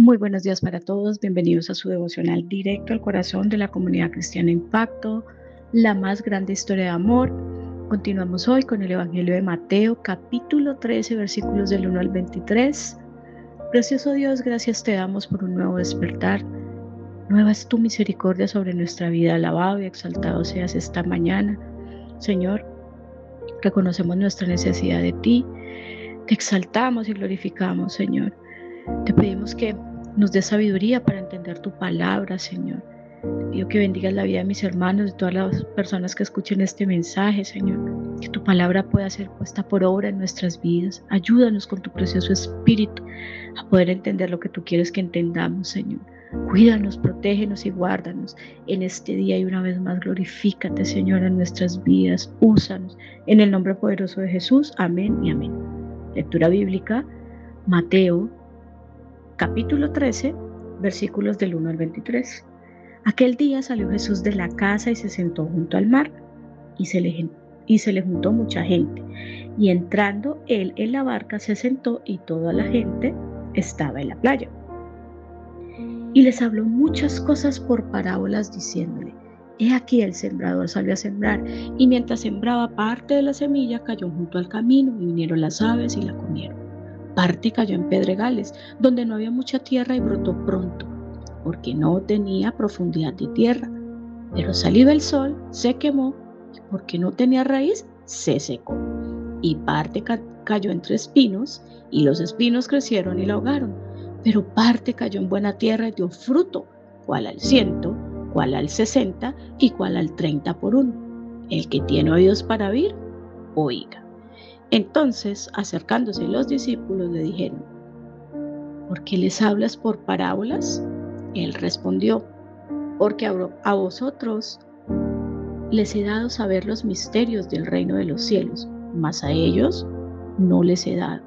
Muy buenos días para todos, bienvenidos a su devocional directo al corazón de la comunidad cristiana Impacto, la más grande historia de amor. Continuamos hoy con el Evangelio de Mateo, capítulo 13, versículos del 1 al 23. Precioso Dios, gracias te damos por un nuevo despertar. Nueva es tu misericordia sobre nuestra vida. Alabado y exaltado seas esta mañana. Señor, reconocemos nuestra necesidad de ti. Te exaltamos y glorificamos, Señor. Te pedimos que nos des sabiduría para entender tu palabra, Señor. Te pido que bendigas la vida de mis hermanos, de todas las personas que escuchen este mensaje, Señor. Que tu palabra pueda ser puesta por obra en nuestras vidas. Ayúdanos con tu precioso Espíritu a poder entender lo que tú quieres que entendamos, Señor. Cuídanos, protégenos y guárdanos en este día y una vez más glorifícate, Señor, en nuestras vidas. Úsanos en el nombre poderoso de Jesús. Amén y amén. Lectura bíblica, Mateo, capítulo 13, versículos del 1 al 23. Aquel día salió Jesús de la casa y se sentó junto al mar, y se le juntó mucha gente. Y entrando él en la barca se sentó, y toda la gente estaba en la playa. Y les habló muchas cosas por parábolas, diciéndole: He aquí el sembrador salió a sembrar, y mientras sembraba, parte de la semilla cayó junto al camino, y vinieron las aves y la comieron. Parte cayó en pedregales, donde no había mucha tierra, y brotó pronto, porque no tenía profundidad de tierra. Pero salido el sol, se quemó, y porque no tenía raíz, se secó. Y parte cayó entre espinos, y los espinos crecieron y la ahogaron. Pero parte cayó en buena tierra y dio fruto, cual al 100, cual al 60 y cual al 30 por uno. El que tiene oídos para oír, oiga. Entonces, acercándose los discípulos, le dijeron: ¿Por qué les hablas por parábolas? Él respondió: Porque a vosotros les he dado saber los misterios del reino de los cielos, mas a ellos no les he dado.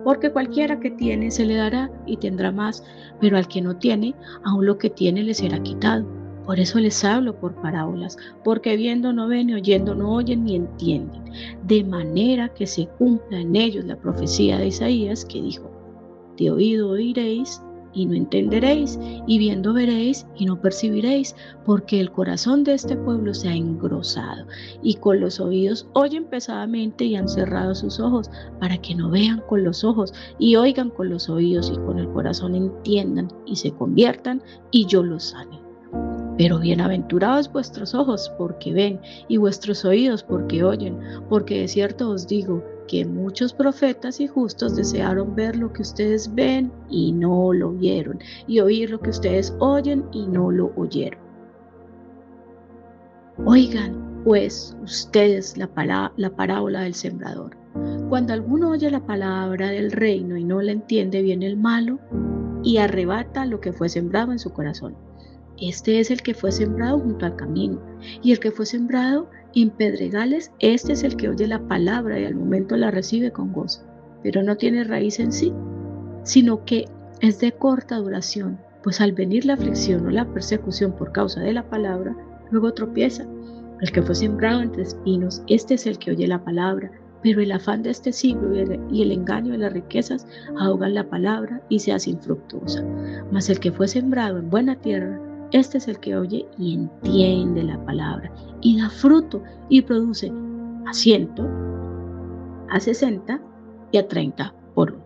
Porque cualquiera que tiene se le dará y tendrá más, pero al que no tiene, aun lo que tiene le será quitado. Por eso les hablo por parábolas, porque viendo no ven, y oyendo no oyen ni entienden, de manera que se cumpla en ellos la profecía de Isaías, que dijo: De oído oiréis y no entenderéis, y viendo veréis y no percibiréis, porque el corazón de este pueblo se ha engrosado, y con los oídos oyen pesadamente y han cerrado sus ojos, para que no vean con los ojos, y oigan con los oídos, y con el corazón entiendan, y se conviertan, y yo los sane. Pero bienaventurados vuestros ojos, porque ven, y vuestros oídos, porque oyen, porque de cierto os digo, que muchos profetas y justos desearon ver lo que ustedes ven y no lo vieron, y oír lo que ustedes oyen y no lo oyeron. Oigan, pues, ustedes la parábola del sembrador. Cuando alguno oye la palabra del reino y no la entiende, viene el malo y arrebata lo que fue sembrado en su corazón. Este es el que fue sembrado junto al camino, y el que fue sembrado en pedregales, este es el que oye la palabra y al momento la recibe con gozo, pero no tiene raíz en sí, sino que es de corta duración, pues al venir la aflicción o la persecución por causa de la palabra, luego tropieza. El que fue sembrado entre espinos, este es el que oye la palabra, pero el afán de este siglo y el engaño de las riquezas ahogan la palabra y se hace infructuosa. Mas el que fue sembrado en buena tierra, este es el que oye y entiende la palabra, y da fruto, y produce a 100, a 60 y a 30 por uno.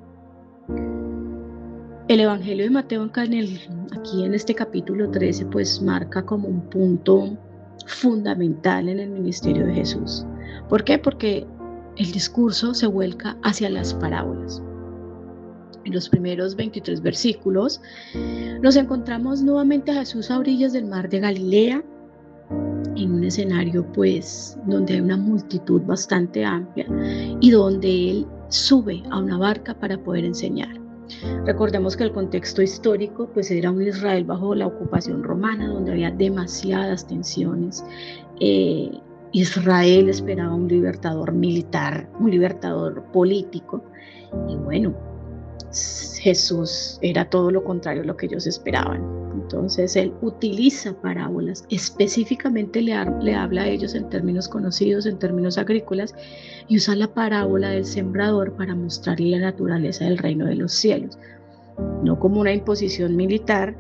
El Evangelio de Mateo aquí en este capítulo 13 pues marca como un punto fundamental en el ministerio de Jesús. ¿Por qué? Porque el discurso se vuelca hacia las parábolas. En los primeros 23 versículos nos encontramos nuevamente a Jesús a orillas del mar de Galilea, en un escenario pues donde hay una multitud bastante amplia y donde él sube a una barca para poder enseñar. Recordemos que el contexto histórico pues era un Israel bajo la ocupación romana, donde había demasiadas tensiones. Israel esperaba un libertador militar, un libertador político, y bueno, Jesús era todo lo contrario a lo que ellos esperaban. Entonces él utiliza parábolas, específicamente le habla a ellos en términos conocidos, en términos agrícolas, y usa la parábola del sembrador para mostrarle la naturaleza del reino de los cielos, no como una imposición militar,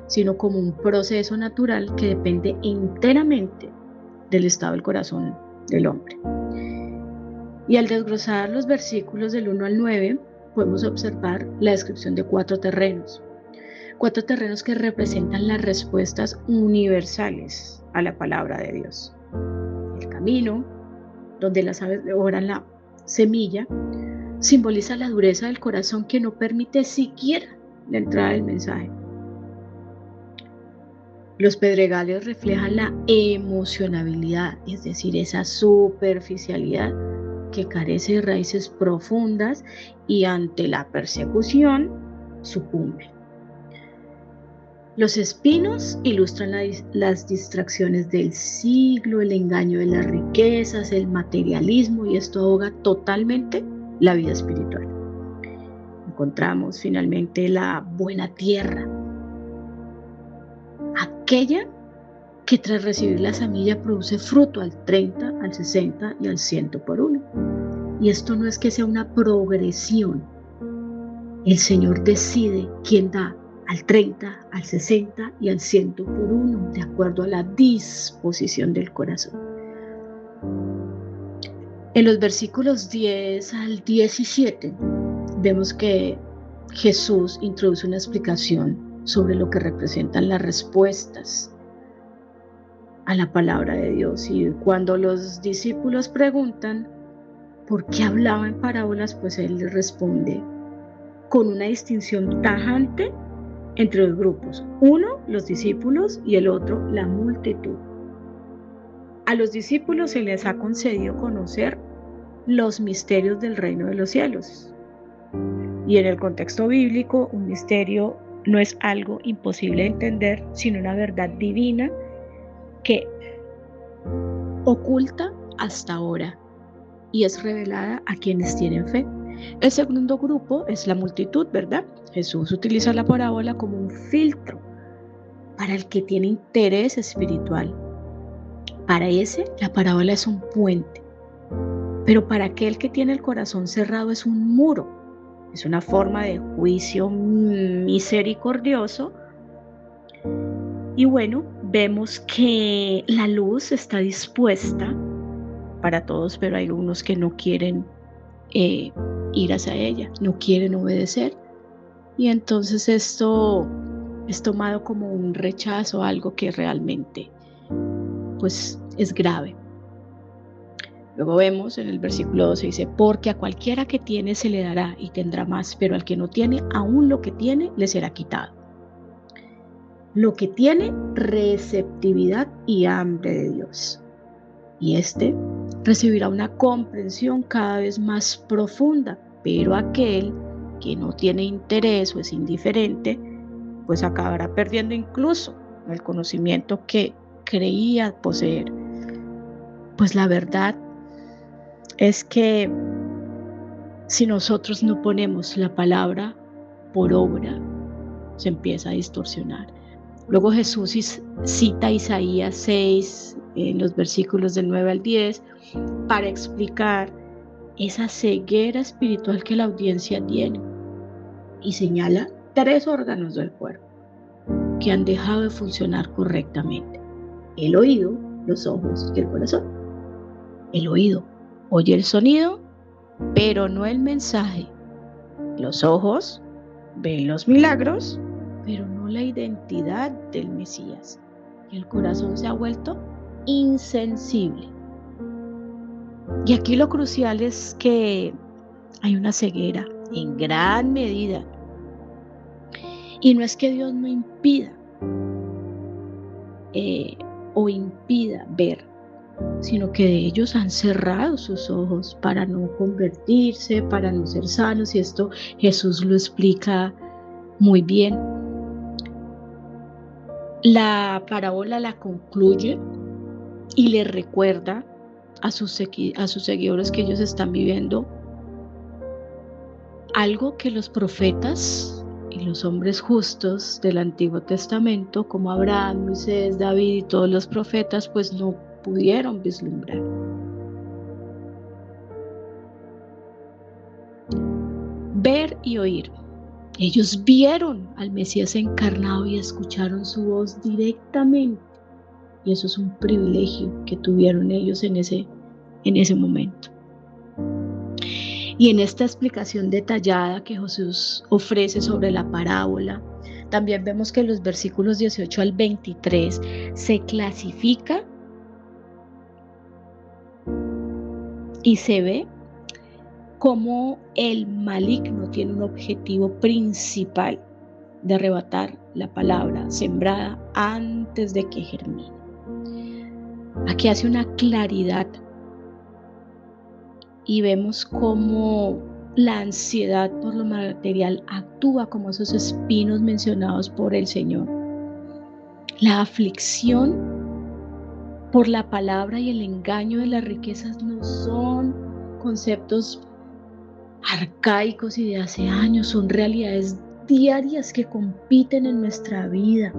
sino como un proceso natural que depende enteramente del estado del corazón del hombre. Y al desglosar los versículos del 1 al 9, podemos observar la descripción de 4 terrenos. 4 terrenos que representan las respuestas universales a la palabra de Dios. El camino, donde las aves devoran la semilla, simboliza la dureza del corazón que no permite siquiera la entrada del mensaje. Los pedregales reflejan la emocionabilidad, es decir, esa superficialidad que carece de raíces profundas y ante la persecución sucumbe. Los espinos ilustran las distracciones del siglo, el engaño de las riquezas, el materialismo, y esto ahoga totalmente la vida espiritual. Encontramos finalmente la buena tierra, aquella que tras recibir la semilla produce fruto al 30, al 60 y al 100 por uno. Y esto no es que sea una progresión. El Señor decide quién da al 30, al 60 y al 100 por uno, de acuerdo a la disposición del corazón. En los versículos 10 al 17 vemos que Jesús introduce una explicación sobre lo que representan las respuestas a la palabra de Dios. Y cuando los discípulos preguntan por qué hablaba en parábolas, pues Él les responde con una distinción tajante entre los grupos. Uno, los discípulos, y el otro, la multitud. A los discípulos se les ha concedido conocer los misterios del reino de los cielos. Y en el contexto bíblico, un misterio no es algo imposible de entender, sino una verdad divina que oculta hasta ahora y es revelada a quienes tienen fe. El segundo grupo es la multitud, ¿verdad? Jesús utiliza la parábola como un filtro para el que tiene interés espiritual. Para ese, la parábola es un puente, pero para aquel que tiene el corazón cerrado es un muro. Es una forma de juicio misericordioso. Y bueno, vemos que la luz está dispuesta para todos, pero hay unos que no quieren ir hacia ella, no quieren obedecer. Y entonces esto es tomado como un rechazo, algo que realmente pues es grave. Luego vemos en el versículo 12, dice, porque a cualquiera que tiene se le dará y tendrá más, pero al que no tiene, aún lo que tiene le será quitado. Lo que tiene receptividad y hambre de Dios. Y este recibirá una comprensión cada vez más profunda, pero aquel que no tiene interés o es indiferente, pues acabará perdiendo incluso el conocimiento que creía poseer. Pues la verdad es que si nosotros no ponemos la palabra por obra, se empieza a distorsionar. Luego Jesús cita Isaías 6 en los versículos del 9 al 10 para explicar esa ceguera espiritual que la audiencia tiene y señala 3 órganos del cuerpo que han dejado de funcionar correctamente: el oído, los ojos y el corazón. El oído oye el sonido, pero no el mensaje. Los ojos ven los milagros, pero no la identidad del Mesías. Y el corazón se ha vuelto insensible. Y aquí lo crucial es que hay una ceguera en gran medida. Y no es que Dios no impida o impida ver, sino que ellos han cerrado sus ojos para no convertirse, para no ser sanos, y esto Jesús lo explica muy bien. La parábola la concluye y le recuerda a sus seguidores que ellos están viviendo algo que los profetas y los hombres justos del Antiguo Testamento, como Abraham, Moisés, David y todos los profetas, pues no pudieron vislumbrar. Ver y oír. Ellos vieron al Mesías encarnado y escucharon su voz directamente. Y eso es un privilegio que tuvieron ellos en ese en ese momento. Y en esta explicación detallada que Jesús ofrece sobre la parábola, también vemos que en los versículos 18 al 23 se clasifica y se ve cómo el maligno tiene un objetivo principal de arrebatar la palabra sembrada antes de que germine. Aquí hace una claridad y vemos cómo la ansiedad por lo material actúa como esos espinos mencionados por el Señor. La aflicción por la palabra y el engaño de las riquezas no son conceptos arcaicos y de hace años, son realidades diarias que compiten en nuestra vida.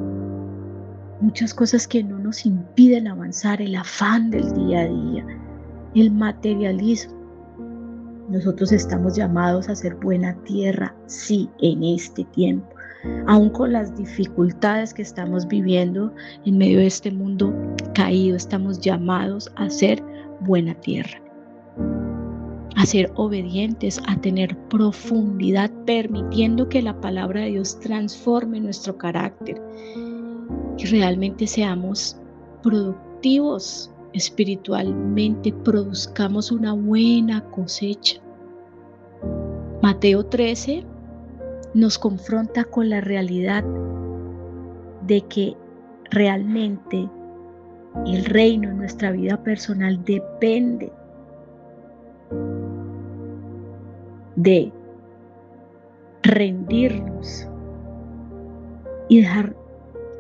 Muchas cosas que no nos impiden avanzar, el afán del día a día, el materialismo. Nosotros estamos llamados a ser buena tierra, sí, en este tiempo. Aún con las dificultades que estamos viviendo en medio de este mundo caído, estamos llamados a ser buena tierra, a ser obedientes, a tener profundidad, permitiendo que la palabra de Dios transforme nuestro carácter y realmente seamos productivos espiritualmente, produzcamos una buena cosecha. Mateo 13 nos confronta con la realidad de que realmente el reino en nuestra vida personal depende de rendirnos y dejar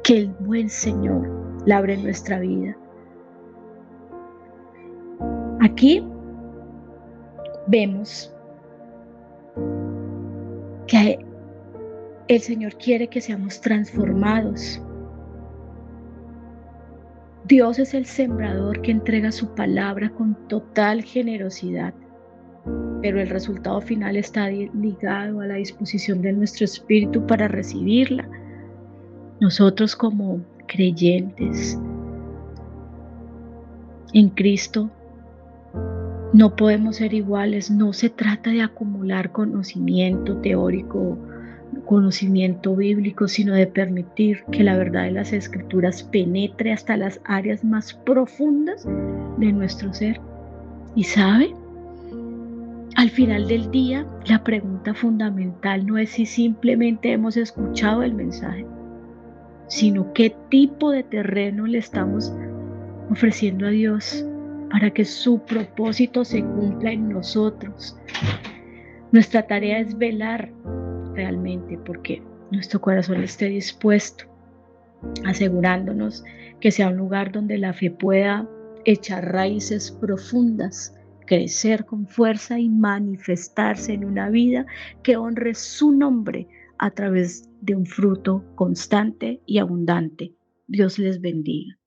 que el buen Señor labre nuestra vida. Aquí vemos que el Señor quiere que seamos transformados. Dios es el sembrador que entrega su palabra con total generosidad, pero el resultado final está ligado a la disposición de nuestro espíritu para recibirla. Nosotros como creyentes en Cristo no podemos ser iguales. No se trata de acumular conocimiento teórico, conocimiento bíblico, sino de permitir que la verdad de las Escrituras penetre hasta las áreas más profundas de nuestro ser. Y ¿sabe? Al final del día, la pregunta fundamental no es si simplemente hemos escuchado el mensaje, sino qué tipo de terreno le estamos ofreciendo a Dios para que su propósito se cumpla en nosotros. Nuestra tarea es velar realmente porque nuestro corazón esté dispuesto, asegurándonos que sea un lugar donde la fe pueda echar raíces profundas, crecer con fuerza y manifestarse en una vida que honre su nombre a través de un fruto constante y abundante. Dios les bendiga.